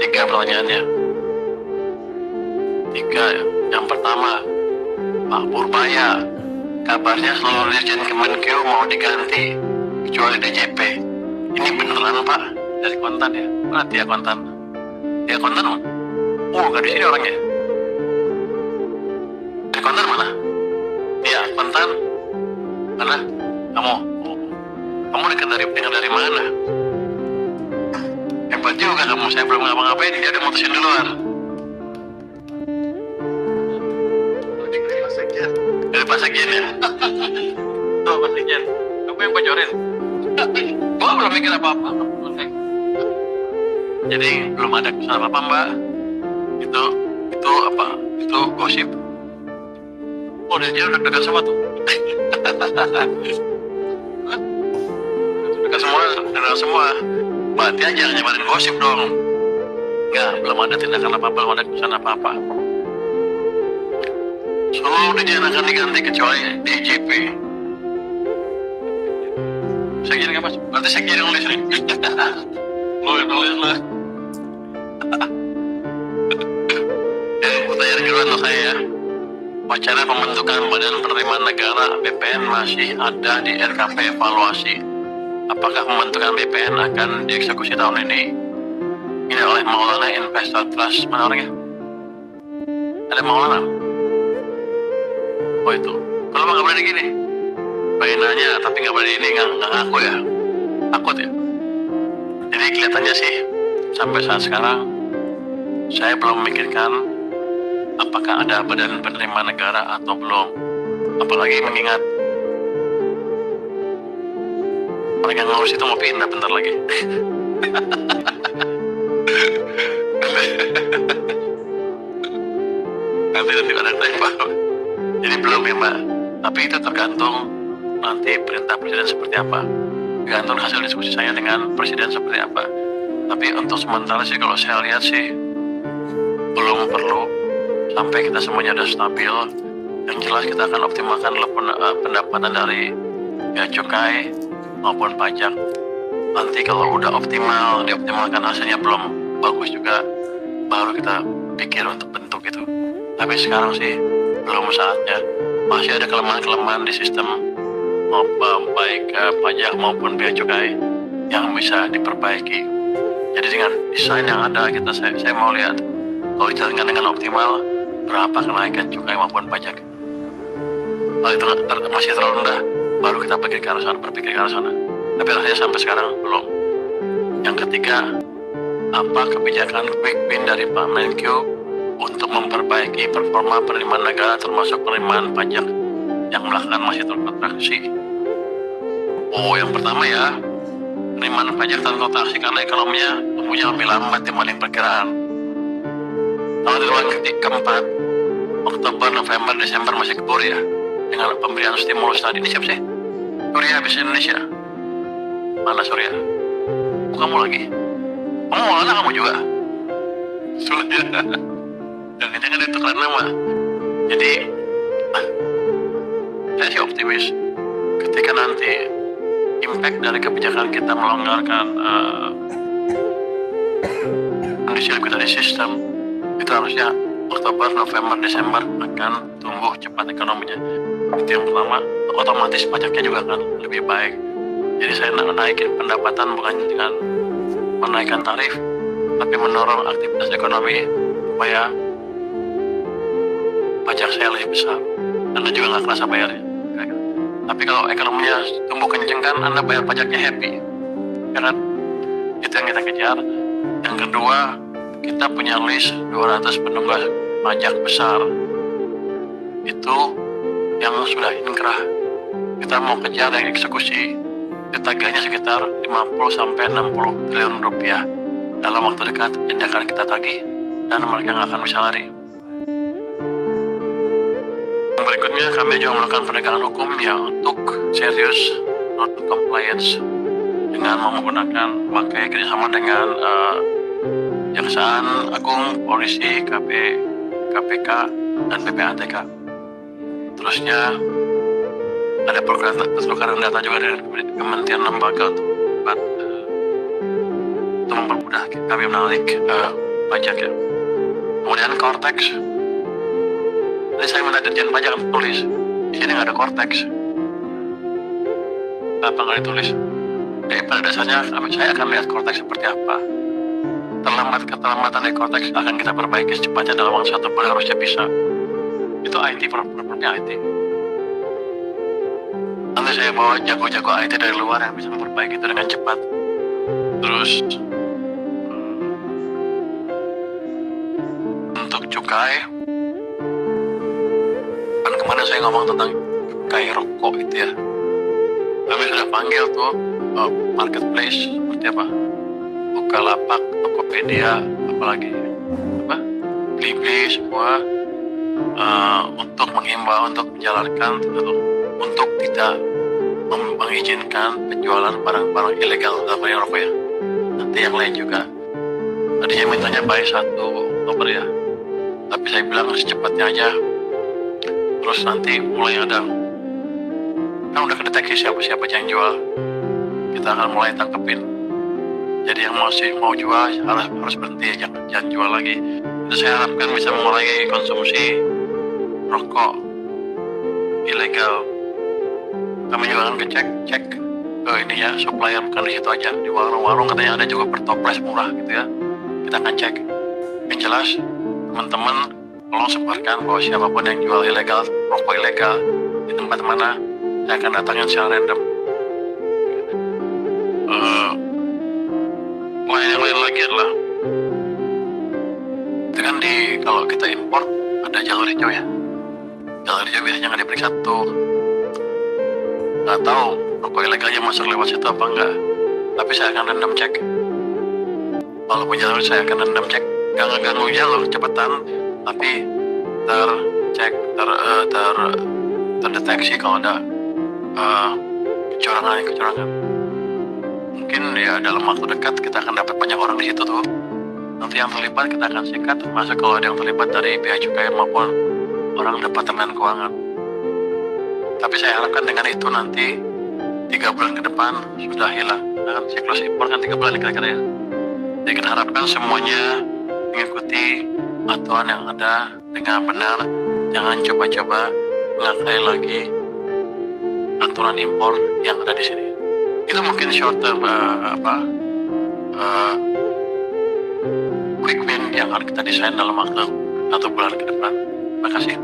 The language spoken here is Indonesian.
tiga pertanyaannya. Tiga ya. Yang pertama, Pak Purbaya, kabarnya seluruh dirjen Kemenkeu mau diganti kecuali DJP. Ini beneran Pak? Dari kontan ya? Mana Tia kontan? Tia kontan? Oh, nggak di sini orangnya. Dari kontan mana? Tia kontan? Mana? Kamu? Oh. Kamu dengar dari mana? Hebat juga kamu, saya belum ngapa-ngapain, dia udah mutusin duluan. Dari Pak Sekjen ya? Tuh Pak Sekjen, kamu yang bocorin? Gua belum mikir apa-apa. Jadi belum ada kesan apa-apa Mbak? Itu apa? Itu gosip? Oh dia udah dekat sama tuh. Dekat semua. Berarti aja jangan nyebarin gosip dong. Enggak, belum ada tindakan apa-apa, belum ada kesan apa-apa. Seluruh dirjen akan diganti kecuali DJP. Sekjen nggak mas? Berarti sekjen yang nulis nih. Lu yang nulis lah. Pertanyaan kedua untuk saya. Wacana pembentukan Badan Penerimaan Negara BPN masih ada di RKP evaluasi. Apakah pembentukan BPN akan dieksekusi tahun ini? Ini oleh Maulana Investor Trust. Mana orangnya? Ada Maulana? Oh itu. Kalau nggak berani gini, pengen nanya tapi nggak berani ini nggak ngaku ya, takut ya. Jadi kelihatannya sih sampai saat sekarang saya belum memikirkan apakah ada badan penerimaan negara atau belum. Apalagi mengingat orang yang ngurus itu mau pindah bentar lagi. nanti ada typo. Jadi belum ya Mbak, tapi itu tergantung nanti perintah presiden seperti apa, tergantung hasil diskusi saya dengan presiden seperti apa. Tapi untuk sementara sih kalau saya lihat sih belum perlu sampai kita semuanya sudah stabil. Yang jelas kita akan optimalkan pendapatan dari bea cukai maupun pajak. Nanti kalau udah optimal, dioptimalkan hasilnya belum bagus juga, baru kita pikir untuk bentuk itu. Tapi sekarang sih belum saatnya. Masih ada kelemahan-kelemahan di sistem baik pajak maupun bea cukai yang bisa diperbaiki. Jadi dengan desain yang ada saya mau lihat kalau dijalankan dengan optimal berapa kenaikan cukai maupun pajak. Kalau itu masih terlalu rendah, baru kita berpikir ke arah sana. Tapi rasanya sampai sekarang belum. Yang ketiga, apa kebijakan quick win dari Pak Menkeu untuk memperbaiki performa penerimaan negara termasuk penerimaan pajak yang belakangan masih terkontraksi? Oh, yang pertama ya, penerimaan pajak terkontraksi karena ekonominya tumbuhnya lebih lambat dibanding perkiraan. Kalau di ruang keempat, Oktober, November, Desember masih kebur ya dengan pemberian stimulus tadi. Ini siapa sih? Surya habis Indonesia. Mana Surya? Kamu lagi? Kamu mana kamu juga? Surya. Jangan-jangan itu karena nama. Jadi saya sih optimis ketika nanti impact dari kebijakan kita melonggarkan kondisi likuidasi sistem itu harusnya Oktober, November, Desember akan tumbuh cepat ekonominya. Itu yang pertama. Otomatis pajaknya juga akan lebih baik. Jadi saya naikin pendapatan bukan dengan menaikkan tarif, tapi mendorong aktivitas ekonomi supaya pajak saya lebih besar. Anda juga nggak kerasa bayarnya. Tapi kalau ekonominya tumbuh kenceng kan Anda bayar pajaknya happy. Karena itu yang kita kejar. Yang kedua, kita punya list 200 penunggak pajak besar. Itu yang sudah inkrah. Kita mau kejar yang eksekusi. Ditagihnya sekitar 50-60 triliun rupiah. Dalam waktu dekat ini akan kita tagih dan mereka nggak akan bisa lari. Berikutnya kami juga melakukan penegakan hukum yang untuk serius non compliance dengan menggunakan pakai kerjasama dengan Kejaksaan Agung, Polisi, KPK, dan PPATK. Terusnya ada pertukaran data juga dari Kementerian Lembaga untuk mempermudah kami menarik pajak ya. Kemudian Cortex. Tadi saya minta Dirjen Pajak tulis. Di sini nggak ada Cortex. Kenapa nggak ditulis? Jadi pada dasarnya saya akan lihat Cortex seperti apa. Keterlambatan dari Cortex akan kita perbaiki secepatnya dalam waktu 1 bulan harusnya bisa. Itu IT, problemnya IT. Nanti saya bawa jago-jago IT dari luar yang bisa memperbaiki itu dengan cepat. Terus untuk cukai, kan kemarin saya ngomong tentang cukai rokok itu ya. Kami sudah panggil tuh marketplace seperti apa, Bukalapak, Tokopedia, apalagi Blibli semua untuk menghimbau untuk menjalankan untuk tidak mengizinkan penjualan barang-barang ilegal dalam rokok ya. Nanti yang lain juga. Tadinya mintanya by 1 Oktober ya, tapi saya bilang secepatnya aja. Terus nanti mulai ada, kan udah kedeteksi siapa-siapa yang jual, kita akan mulai tangkepin. Jadi yang masih mau jual harus berhenti, jangan jual lagi. Itu saya harapkan bisa mengurangi konsumsi rokok ilegal. Kami juga akan cek ke ini ya, supplier, bukan di situ aja, di warung-warung katanya ada juga per toples murah gitu ya. Kita akan cek. Yang jelas teman-teman tolong sebarkan bahwa siapapun yang jual ilegal, rokok ilegal di tempat mana, saya akan datangin secara random. Yang lain lagi adalah itu kan kalau kita impor ada jalur hijau ya. Jalur hijau biasanya nggak diperiksa tuh. Nggak tahu rokok ilegalnya masuk lewat situ apa enggak. Tapi saya akan random cek. Walaupun jalur saya akan random cek, nggak ngeganggu jalur cepetan, tapi tercek, terdeteksi kalau ada kecurangan. Mungkin ya dalam waktu dekat kita akan dapat banyak orang di situ tuh. Nanti yang terlibat kita akan sikat, termasuk kalau ada yang terlibat dari Bea Cukai maupun orang Departemen Keuangan. Tapi saya harapkan dengan itu nanti 3 bulan ke depan sudah hilang. Nah, siklus impor kan 3 bulan kira-kira ya. Jadi kita harapkan semuanya mengikuti aturan yang ada dengan benar. Jangan coba-coba mengakai lagi aturan impor yang ada di sini. Itu mungkin short term quick win yang akan kita desain dalam waktu 1 bulan ke depan. Terima kasih.